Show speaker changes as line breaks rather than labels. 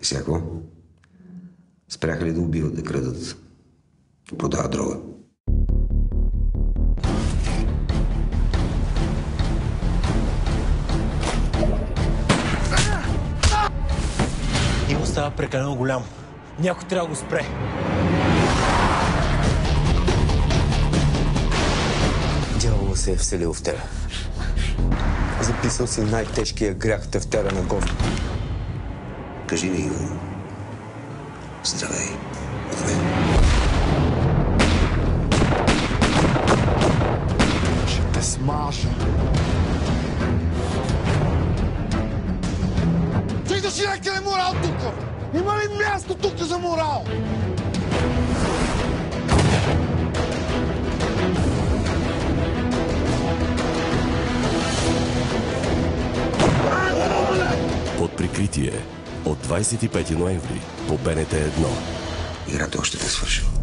И сега какво? Спряха ли да убиват, да крадат, да продават дрога?
Иво става прекалено голям. Някой трябва да го спре.
Дявола се е вселил в тебе. Записал си най-тежкия грях тефтера на Господ.
Кажи ми, Иво. Здравей от мен.
Ще те смажа. Ти да си някъде морал тук! Има ли място тук за морал?
Под прикритие от 25 ноември по БНТ 1.
Играта още не е свършила.